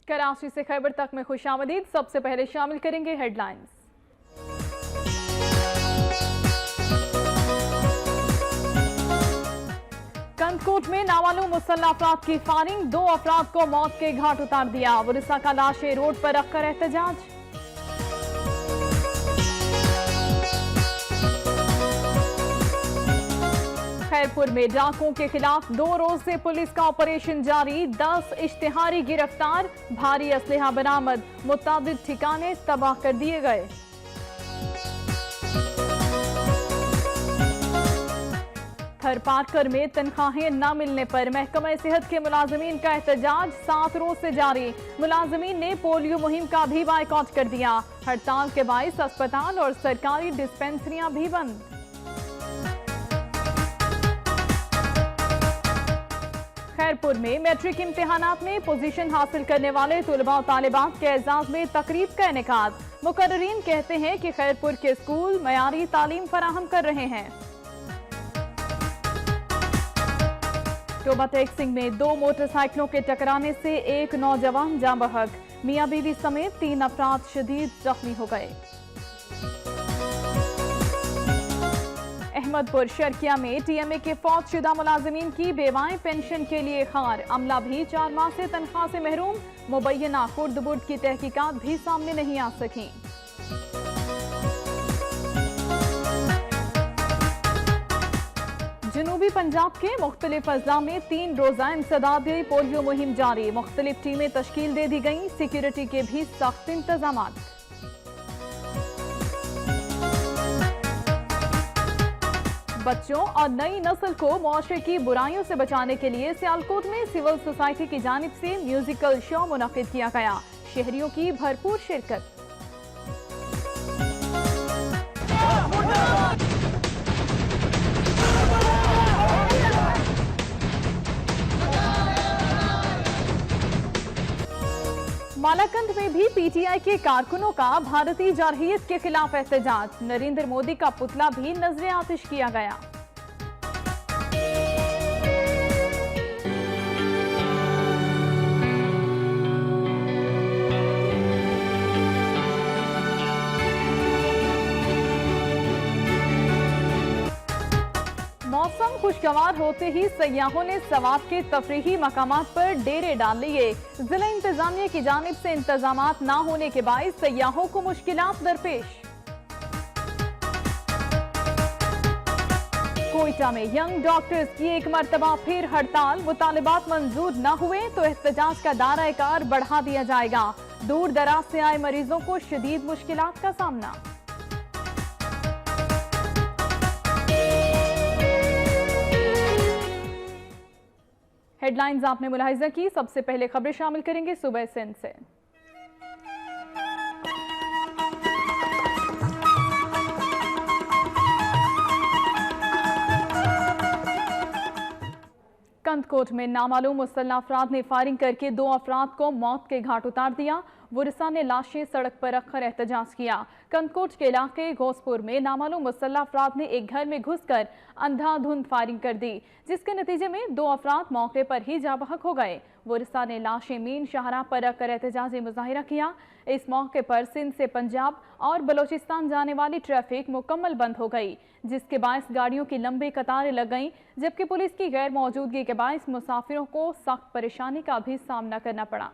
कराची से खैबर तक में खुशामदीद। सबसे पहले शामिल करेंगे हेडलाइंस। कंदकोट में नामालूम मुसल्लह अफराद की फायरिंग, 2 अफराद को मौत के घाट उतार दिया। वरिसा का लाशें रोड पर रखकर एहतजाज। खैरपुर में डाकुओं के खिलाफ 2 रोज से पुलिस का ऑपरेशन जारी, 10 इश्तिहारी गिरफ्तार, भारी असलहा बरामद, मुताबिद ठिकाने तबाह कर दिए गए। थर पार्कर में तनख्वाहें न मिलने पर महकमा सेहत के मुलाजमीन का एहतजाज 7 रोज से जारी। मुलाजमीन ने पोलियो मुहिम का भी बायकॉट कर दिया। हड़ताल के बाइस अस्पताल और सरकारी डिस्पेंसरियां भी बंद। खैरपुर में मैट्रिक इम्तिहानात में पोजीशन हासिल करने वाले तुलबा और तालिबात के एजाज में तकरीब का इनेकाद। मुकर्रीन कहते हैं कि खैरपुर के स्कूल मयारी तालीम फराहम कर रहे हैं। टोबा टेक सिंह में 2 मोटरसाइकिलों के टकराने से एक नौजवान जाँ बहक, मियां बीवी समेत 3 अफराद शदीद जख्मी हो गए। अहमदपुर शर्किया में टीएमए के फौजशुदा मुलाजमीन की बेवाएं पेंशन के लिए खार, अमला भी 4 माह से तनख्वाह से महरूम। मुबैना खुर्द बुर्द की तहकीकात भी सामने नहीं आ सकी। जनूबी पंजाब के मुख्तलिफ अजला में 3 रोजा इंसदादी पोलियो मुहिम जारी, मुख्तलिफ टीमें तश्कील दे दी गई। सिक्योरिटी के भी सख्त इंतजामात। बच्चों और नई नस्ल को मुआशरे की बुराइयों से बचाने के लिए सियालकोट में सिविल सोसाइटी की जानिब से म्यूजिकल शो मुनक्किद किया गया। शहरियों की भरपूर शिरकत। मालाकंद में भी पीटीआई के कारकुनों का भारतीय जारहियत के खिलाफ एहतजाज। नरेंद्र मोदी का पुतला भी नजरे आतिश किया गया। मौसम खुशगवार होते ही सयाहों ने सवाब के तफरीही मकामात पर डेरे डाल लिए। जिला इंतजामिया की जानिब से इंतजामात न होने के बाइस सयाहों को मुश्किलात दरपेश। कोयटा में यंग डॉक्टर्स की एक मरतबा फिर हड़ताल, मुतालिबात मंजूर न हुए तो एहतजाज का दायरा कार बढ़ा दिया जाएगा। दूर दराज से आए मरीजों को शदीद मुश्किलात का सामना। हेडलाइंस आपने मुलाहिजा की। सबसे पहले खबरें शामिल करेंगे सुबह सिंध से। कंदकोट में नामालूम मुसल्लह अफराद ने फायरिंग करके 2 अफराद को मौत के घाट उतार दिया। वरिसा ने लाशें सड़क पर रखकर एहतजाज किया। कंदकोट के इलाके घोसपुर में नामालूम मुसल्लह अफराद ने एक घर में घुसकर अंधाधुंध फायरिंग कर दी, जिसके नतीजे में 2 अफराद मौके पर ही जाँ बहक हो गए। वरिसा ने लाशें मीन शाहराह पर रखकर एहतजाजी मुजाहिरा किया। इस मौके पर सिंध से पंजाब और बलोचिस्तान जाने वाली ट्रैफिक मुकम्मल बंद हो गई, जिसके बायस गाड़ियों की लंबी कतारें लग गईं, जबकि पुलिस की गैर मौजूदगी के बायस मुसाफिरों को सख्त परेशानी का भी सामना करना पड़ा।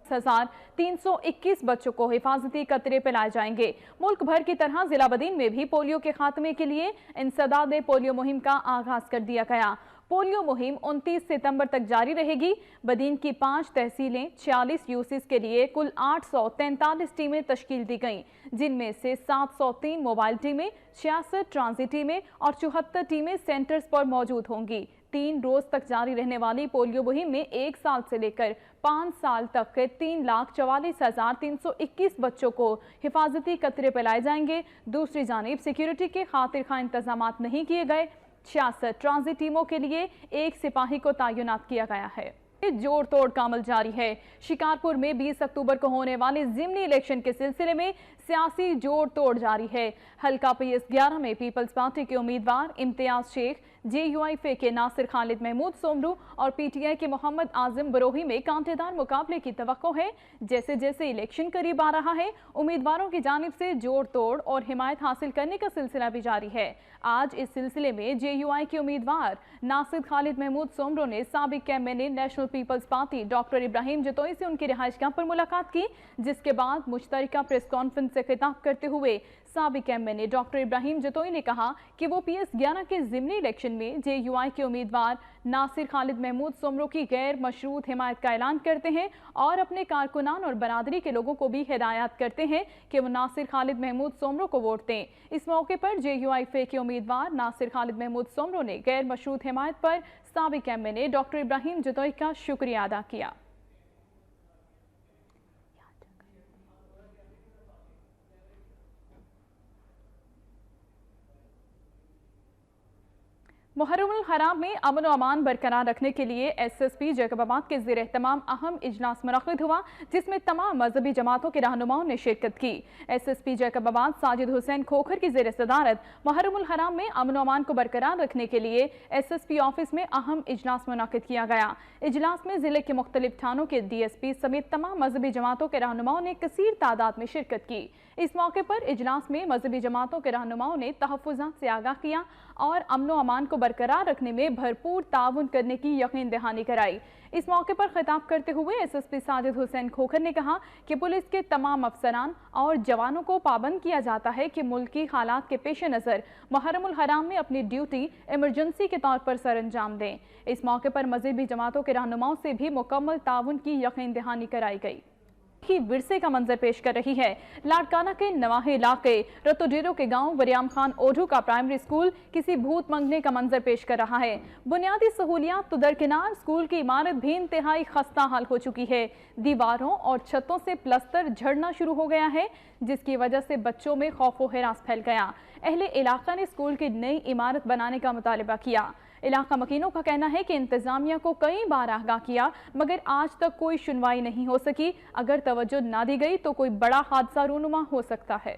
321 बच्चों को हिफाजती कतरे पिलाए जाएंगे। मुल्क भर की तरह जिला बदीन में भी पोलियो के खात्मे के लिए इंसदाद पोलियो मुहिम का आगाज कर दिया गया। पोलियो मुहिम 29 सितंबर तक जारी रहेगी। बदीन की 5 तहसीलें 46 यूसीस के लिए कुल 843 टीमें तश्कील दी गईं, जिनमें से 703 मोबाइल टीमें, 66 ट्रांजिट टीमें और 74 टीमें सेंटर्स पर मौजूद होंगी। 3 रोज तक जारी रहने वाली पोलियो मुहिम में 1 साल से लेकर 5 साल तक के 3,44,321 बच्चों को हिफाजती कतरे पिलाए जाएंगे। दूसरी जानिब सिक्योरिटी के खातिर खां इंतजामात नहीं किए गए। 66 ट्रांजिट टीमों के लिए 1 सिपाही को तैनात किया गया है। जोड़ तोड़ का अमल जारी है। शिकारपुर में 20 अक्टूबर को होने वाले ज़िमनी इलेक्शन के सिलसिले में सियासी जोड़ तोड़ जारी है। हल्का PS 11 में पीपल्स पार्टी के उम्मीदवार इम्तियाज शेख JUIF के नासिर खालिद महमूद सोमरू और PTI के मोहम्मद आजम बरोही में कांटेदार मुकाबले की तवक्को है। जैसे जैसे इलेक्शन करीब आ रहा है, उम्मीदवारों की जानिब से जोड़ तोड़ और हिमायत हासिल करने का सिलसिला भी जारी है। आज इस सिलसिले में JUI के उम्मीदवार नासिर खालिद महमूद सोमरू ने साबिक cabinet National Peoples Party doctor Ibrahim Jatoi से उनकी रिहाइशगाह पर मुलाकात की, जिसके बाद मुश्तरका प्रेस कॉन्फ्रेंस से खिताब करते हुए साबिक कैबिनेट डॉक्टर इब्राहिम जतोई ने कहा कि वो PS11 के ज़िमनी इलेक्शन में JUI के उम्मीदवार नासिर खालिद महमूद सोमरू की गैर मशरूत हिमायत का ऐलान करते हैं और अपने कारकुनान और बरादरी के लोगों को भी हिदायत करते हैं कि वो नासिर खालिद महमूद सोमरू को वोट दें। इस मौके पर JUIF के उम्मीदवार नासिर खालिद महमूद सोमरू ने गैर मशरूत हिमायत पर साबिक कैबिनेट डॉक्टर इब्राहिम जतोई का शुक्रिया अदा किया। मुहर्रमुल हराम में अमन व अमान बरकरार रखने के लिए SSP जैकबाबाद के ज़ेर एहतमाम अहम इजलास मुनक़्क़िद हुआ, जिसमें तमाम मजहबी जमातों के रहनुमाओं ने शिरकत की। SSP जैकबाबाद साजिद हुसैन खोखर की ज़ेर सदारत मुहर्रमुल हराम में अमन व अमान को बरकरार रखने के लिए SSP ऑफिस में अहम इजलास मुनक़्क़िद किया गया। इजलास में ज़िले के मुख्तलिफ थानों के DSP समेत तमाम मजहबी जमातों के रहनुमाओं ने कसीर तादाद में शिरकत की। इस मौके पर इजलास में मजहबी जमातों के रहनुमाओं ने तहफ़्फ़ुज़ात से आगाह किया और अमन व अमान को बरकरार रखने में भरपूर ताउन करने की यकीन दहानी कराई। इस मौके पर खिताब करते हुए SSP साजिद हुसैन खोखर ने कहा कि पुलिस के तमाम अफसरान और जवानों को पाबंद किया जाता है कि मुल्की हालात के पेश नज़र मुहर्रमुल हराम में अपनी ड्यूटी इमरजेंसी के तौर पर सर अंजाम दें। इस मौके पर मज़हबी जमातों के रहनुमाओं से भी मुकम्मल ताउन की यकीन दहानी कराई गई। की विरसे का मंजर पेश कर रही है। लाड़काना के नवाहे इलाके रतोडेरो के गांव वरियाम खान ओढ़ू का प्राइमरी स्कूल किसी भूत मंगने का मंजर पेश कर रहा है। बुनियादी सहूलियात तो दरकिनार, स्कूल की इमारत भी इंतहाई खस्ता हाल हो चुकी है। दीवारों और छतों से प्लस्तर झड़ना शुरू हो गया है, जिसकी वजह से बच्चों में खौफ व हिरास फैल गया। अहले इलाका ने स्कूल की नई इमारत बनाने का मुतालिबा किया। इलाका मकीनों का कहना है कि इंतजामिया को कई बार आगाह किया, मगर आज तक कोई सुनवाई नहीं हो सकी। अगर तवज्जो ना दी गई तो कोई बड़ा हादसा रूनुमा हो सकता है।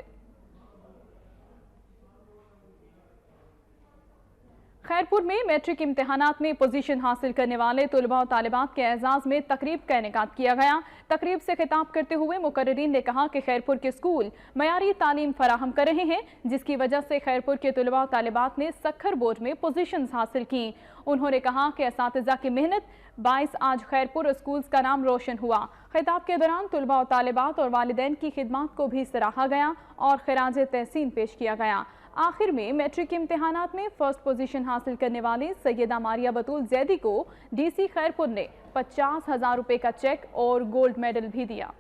खैरपुर में मैट्रिक इम्तिहानात में पोजीशन हासिल करने वाले तुलबा और तालिबात के एजाज़ में तकरीब का इनेकाद किया गया। तकरीब से खिताब करते हुए मुकर्रिरीन ने कहा कि खैरपुर के स्कूल मयारी तालीम फराहम कर रहे हैं, जिसकी वजह से खैरपुर के तुलबा और तालिबात ने सखर बोर्ड में पोजीशन हासिल की। उन्होंने कहा कि असातिज़ा की मेहनत बाइस आज खैरपुर स्कूल्स का नाम रोशन हुआ। खिताब के दौरान तुलबा और तालिबात और वालिदैन की खिदमत को भी सराहा गया और खिराज तहसीन पेश किया गया। आखिर में मैट्रिक इम्तिहानात में फर्स्ट पोजीशन हासिल करने वाली सैयदा मारिया बतूल जैदी को DC खैरपुर ने 50,000 रुपए का चेक और गोल्ड मेडल भी दिया।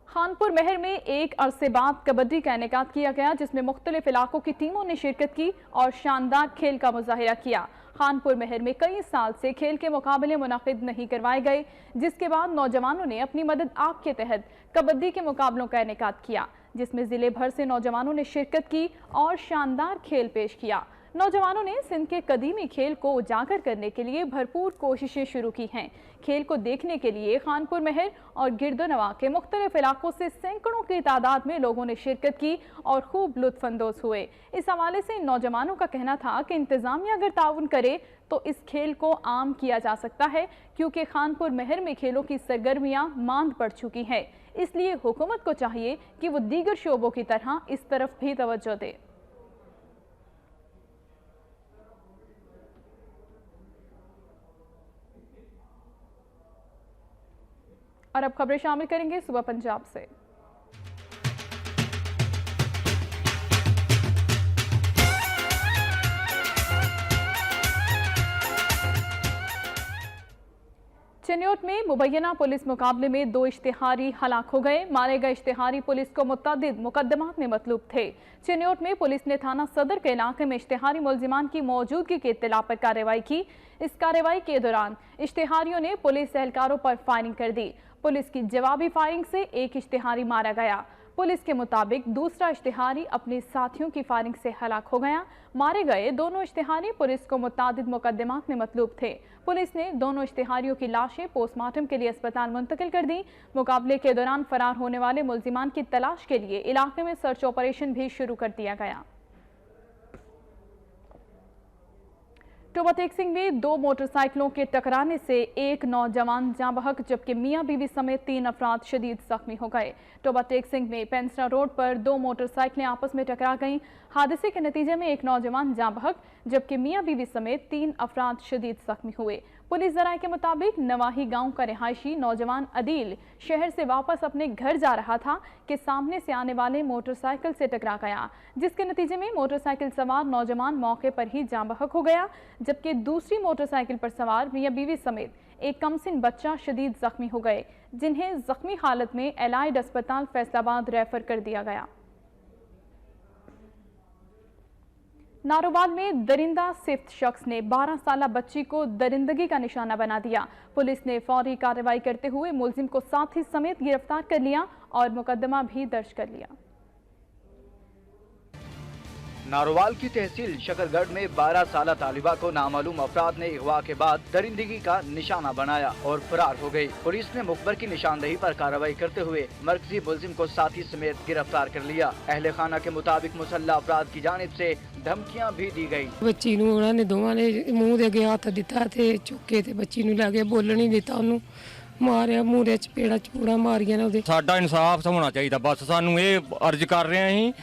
खानपुर महर में एक अरसे बाद कबड्डी का इनेकाद किया गया, जिसमें मुख्तलिफ इलाकों की टीमों ने शिरकत की और शानदार खेल का मुजाहिरा किया। खानपुर महर में कई साल से खेल के मुकाबले मुनाकिद नहीं करवाए गए, जिसके बाद नौजवानों ने अपनी मदद आप के तहत कबड्डी के मुकाबलों का इनेकाद किया, जिसमें जिले भर से नौजवानों ने शिरकत की और शानदार खेल पेश किया। नौजवानों ने सिंध के कदीमी खेल को उजागर करने के लिए भरपूर कोशिशें शुरू की हैं। खेल को देखने के लिए खानपुर महर और गिरदोनवा के मुख्तलिफ इलाकों से सैकड़ों की तादाद में लोगों ने शिरकत की और खूब लुत्फानंदोज हुए। इस हवाले से इन नौजवानों का कहना था कि इंतजामिया अगर ताउन करे तो इस खेल को आम किया जा सकता है, क्योंकि खानपुर महर में खेलों की सरगर्मियां मांद पड़ चुकी हैं। इसलिए हुकूमत को चाहिए कि वो दीगर शोबों की तरह इस तरफ भी तवज्जो दे। और अब खबरें शामिल करेंगे सुबह पंजाब से। चिन्योट में मुबैना पुलिस मुकाबले में 2 इश्तिहारी हलाक हो गए। मारे गए इश्तिहारी पुलिस को मुतअद्दिद मुकदमात में मतलूब थे। चिन्योट में पुलिस ने थाना सदर के इलाके में इश्तिहारी मुलजिमान की मौजूदगी की इत्तला पर कार्रवाई की। इस कार्रवाई के दौरान इश्तिहारियों ने पुलिस एहलकारों पर फायरिंग कर दी। पुलिस की जवाबी फायरिंग से एक इश्तिहारी मारा गया। पुलिस के मुताबिक दूसरा इश्तिहारी अपने साथियों की फायरिंग से हलाक हो गया। मारे गए दोनों इश्तिहारी पुलिस को मुतअद्दिद मुकदमात में मतलूब थे। पुलिस ने दोनों इश्तिहारियों की लाशें पोस्टमार्टम के लिए अस्पताल मुंतकिल कर दी। मुकाबले के दौरान फरार होने वाले मुलजिमान की तलाश के लिए इलाके में सर्च ऑपरेशन भी शुरू कर दिया गया। टोबा टेक्सिंग में 2 मोटरसाइकिलों के टकराने से एक नौजवान जाँ बहक जबकि मियां बीवी समेत 3 अफराद शदीद जख्मी हो गए। टोबा टेक्सिंग में पेंसरा रोड पर 2 मोटरसाइकिलें आपस में टकरा गईं। हादसे के नतीजे में एक नौजवान जाँ बहक जबकि मियां बीवी समेत 3 अफराद शदीद जख्मी हुए। पुलिस जराये के मुताबिक नवाही गांव का रिहायशी नौजवान अदील शहर से वापस अपने घर जा रहा था कि सामने से आने वाले मोटरसाइकिल से टकरा गया, जिसके नतीजे में मोटरसाइकिल सवार नौजवान मौके पर ही जाँ बहक हो गया, जबकि दूसरी मोटरसाइकिल पर सवार मियां बीवी समेत एक कमसिन बच्चा शदीद जख्मी हो गए, जिन्हें जख्मी हालत में एलाइड अस्पताल फैसलाबाद रेफर कर दिया गया। नारोवाल में दरिंदा सिफ्त शख्स ने 12 साला बच्ची को दरिंदगी का निशाना बना दिया। पुलिस ने फौरी कार्रवाई करते हुए मुलजिम को साथी समेत गिरफ्तार कर लिया और मुकदमा भी दर्ज कर लिया। नारोवाल की तहसील शकरगढ़ में 12 साला तालिबा को नामालूम अफराद ने अगवा के बाद दरिंदगी का निशाना बनाया और फरार हो गई। पुलिस ने मुखबर की निशानदेही पर कार्रवाई करते हुए मरकजी मुलजिम को साथी समेत गिरफ्तार कर लिया। अहले खाना के मुताबिक मुसल्ला अफराद की जानिब से धमकियां भी दी गई। बच्ची नूं उन्हां ने दोवां ने मूंह दे अगे हथ दिता ते चुके ते बच्ची नूं लगे बोलण नहीं दिता, ਉਹਨੂੰ ਮਾਰਿਆ ਮੂਰੇ ਚਪੇੜਾ ਮਾਰੀਆਂ ਨੇ ਉਹਦੇ। ਸਾਡਾ ਇਨਸਾਫ ਹੋਣਾ ਚਾਹੀਦਾ, ਬਸ ਸਾਨੂੰ ਇਹ ਅਰਜ਼ ਕਰ ਰਹੇ ਆਂ, ਅਸੀਂ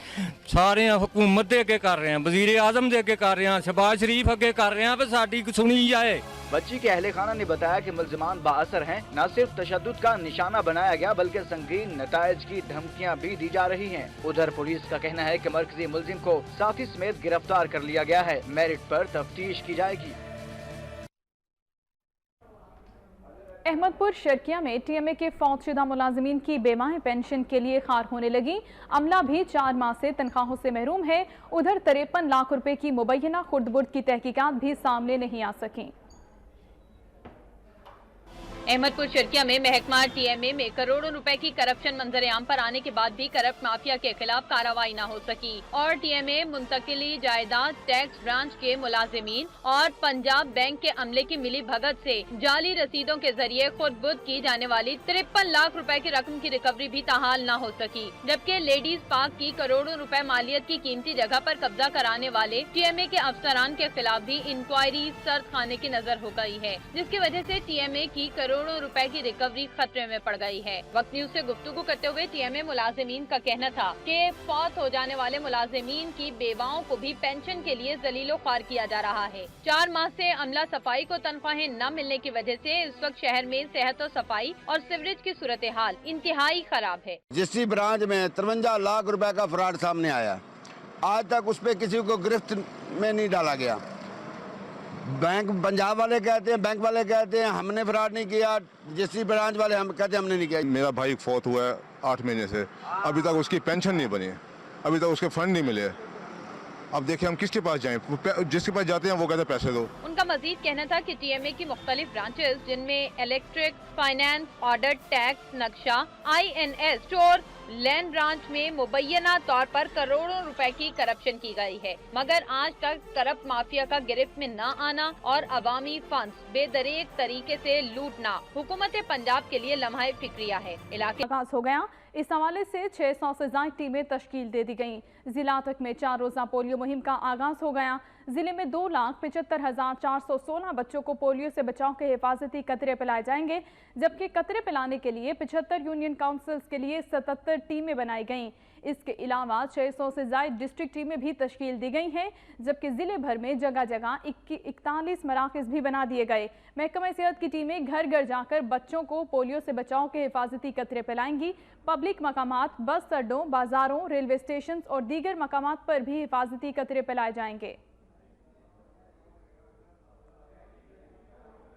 ਸਾਰੇ ਹਕੂਮਤ ਦੇ ਅੱਗੇ ਕਰ ਰਹੇ ਆਂ, ਵਜ਼ੀਰ ਆਜ਼ਮ ਦੇ ਅੱਗੇ ਕਰ ਰਹੇ ਆਂ, ਸ਼हबाज शरीफ ਅੱਗੇ कर रहे हैं कि साडी सुनी जाए। बच्ची के अहले खाना ने बताया कि मुलजिमान बाअसर हैं। न सिर्फ तशद्दुद का निशाना बनाया गया बल्कि संगीन नतायज की धमकियां भी दी जा रही हैं। उधर पुलिस का कहना है कि मरकजी मुलजिम को साथी समेत गिरफ्तार कर लिया गया है। मेरिट पर तफ्तीश की जाएगी। अहमदपुर शर्किया में टीएमए के फौतशुदा मुलाजिमीन की बेमाह पेंशन के लिए खार होने लगी। अमला भी 4 माह से तनख्वाहों से महरूम है। उधर 53 लाख रुपए की मुबैना खुर्द-बुर्द की तहकीकात भी सामने नहीं आ सकी। अहमदपुर शर्किया में महकमा टीएमए में करोड़ों रुपए की करप्शन मंजर आम पर आने के बाद भी करप्ट माफिया के खिलाफ कार्रवाई न हो सकी और टीएमए मुंतकिली जायदाद टैक्स ब्रांच के मुलाजिमीन और पंजाब बैंक के अमले की मिली भगत से जाली रसीदों के जरिए खुर्द-बुर्द की जाने वाली 53 लाख रुपए की रकम की रिकवरी भी ताहाल न हो सकी। जबकि लेडीज पार्क की करोड़ों रुपए मालियत की कीमती जगह पर कब्जा कराने वाले टीएमए के अफसरान के खिलाफ भी इंक्वायरी सर्द खाने की नजर हो गई है, जिसकी वजह से टीएमए की करोड़ों रुपए की रिकवरी खतरे में पड़ गई है। वक्त न्यूज से गुफ्तगू करते हुए टीएमए मुलाजिमीन का कहना था कि फौत हो जाने वाले मुलाजिमीन की बेवाओं को भी पेंशन के लिए जलीलो ख्वार किया जा रहा है। 4 माह से अमला सफाई को तनख्वाहें न मिलने की वजह से इस वक्त शहर में सेहत और सफाई और सीवरेज की सूरत हाल इंतहाई खराब है। जिस ब्रांच में 53 लाख रुपए का फ्रॉड सामने आया, आज तक उस पर किसी को गिरफ्त में नहीं डाला गया। बैंक पंजाब वाले कहते हैं, बैंक वाले कहते हैं हमने फ्रॉड नहीं किया, जिस ब्रांच वाले हम कहते हैं हमने नहीं किया। मेरा भाई फौत हुआ है 8 महीने से, अभी तक उसकी पेंशन नहीं बनी, अभी तक उसके फंड नहीं मिले। अब देखिए हम किसके पास जाएं, जिसके पास जाते हैं वो कहते हैं पैसे दो। उनका मजीद कहना था कि टीएमए की मुख्तलिफ ब्रांचेस जिनमें इलेक्ट्रिक, फाइनेंस, ऑर्डर, टैक्स, नक्शा, INS, स्टोर, लैंड ब्रांच में मुबैना तौर पर करोड़ों रुपए की करप्शन की गई है, मगर आज तक करप्ट माफिया का गिरफ्त में न आना और अवामी फंड्स बेदरीक तरीके से लूटना हुकूमत पंजाब के लिए लम्हा फिक्रिया है। इलाके आगाज हो गया। इस हवाले से 600 से ज्यादा टीमें तश्कील दे दी गईं। जिला तक में 4 रोजा पोलियो मुहिम का आगाज हो गया। जिले में 2,75,416 बच्चों को पोलियो से बचाव के हिफाजती कतरे पिलाए जाएंगे, जबकि कतरे पिलाने के लिए 75 यूनियन काउंसिल्स के लिए 77 टीमें बनाई गईं। इसके अलावा 600 से ज्यादा डिस्ट्रिक्ट टीमें भी तश्कील दी गई हैं, जबकि जिले भर में जगह जगह 41 मराकज़ भी बना दिए गए। महकमा सेहत की टीमें घर घर जाकर बच्चों को पोलियो से बचाव के हिफाजती कतरे पिलाएंगी। पब्लिक मकामात, बस अड्डों, बाजारों, रेलवे स्टेशन और दीगर मकामात पर भी हिफाजती कतरे पिलाए जाएंगे।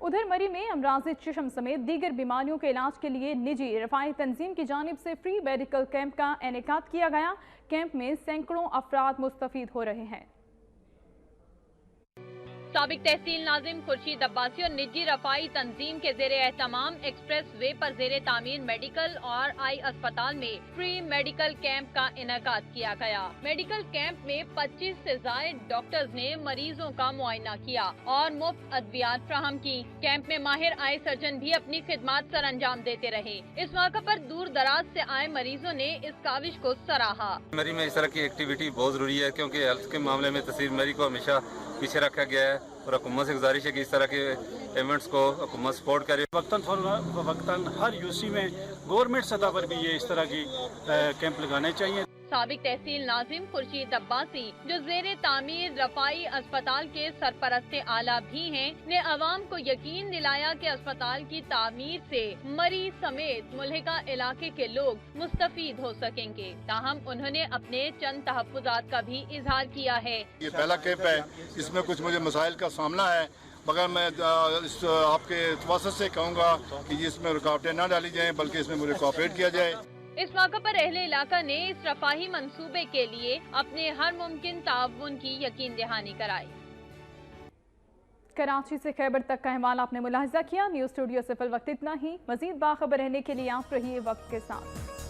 उधर मरी में अमराज़ चश्म समेत दीगर बीमारियों के इलाज के लिए निजी रफ़ाई तंजीम की जानिब से फ्री मेडिकल कैंप का इनेकाद किया गया। कैंप में सैकड़ों अफराद मुस्तफ़ीद हो रहे हैं। साबिक तहसील नाजिम खुर्शीद अब्बासी और निजी रफाई तंजीम के जेर एहतमाम एक्सप्रेस वे पर जेर तामीर मेडिकल और आई अस्पताल में फ्री मेडिकल कैंप का इनेकाद किया गया। मेडिकल कैंप में 25 से ज्यादा डॉक्टर्स ने मरीजों का मुआयना किया और मुफ्त अद्वियात फ्राहम की। कैंप में माहिर आई सर्जन भी अपनी खिदमत सर अंजाम देते रहे। इस मौके पर दूर दराज से आए मरीजों ने इस काविश को सराहा। मरी में इस तरह की एक्टिविटी बहुत जरूरी है, क्योंकि हेल्थ के मामले में तहसील मरी को हमेशा पीछे रखा गया है और हुकूमत से गुजारिश है कि इस तरह के इवेंट्स को हुकूमत सपोर्ट करे। वक्तन हर यूसी में गवर्नमेंट सतह पर भी ये इस तरह की कैंप लगाने चाहिए। साबिक तहसील नाजिम खुर्शीद अब्बासी, जो ज़ेरे तामीर रफाई अस्पताल के सरपरस्त आला भी हैं, ने अवाम को यकीन दिलाया कि अस्पताल की तामीर से मरीज समेत मुल्हिका इलाके के लोग मुस्तफीद हो सकेंगे। ताहम उन्होंने अपने चंद तहफ्फुज़ात का भी इजहार किया है। ये पहला कैंप है, इसमें कुछ मुझे मसाइल का सामना है, मगर मैं आपके तवसत से कहूँगा कि इसमें रुकावटें न डाली जाएं, बल्कि इसमें मुझे कोऑपरेट किया जाए। इस मौके पर अहले इलाका ने इस रफाही मंसूबे के लिए अपने हर मुमकिन ताउन की यकीन दहानी कराई। कराची से खैबर तक का अहवाल आपने मुलाहिजा किया। न्यूज़ स्टूडियो से फिल वक्त इतना ही। मजीद बाखबर रहने के लिए आप रहिए वक्त के साथ।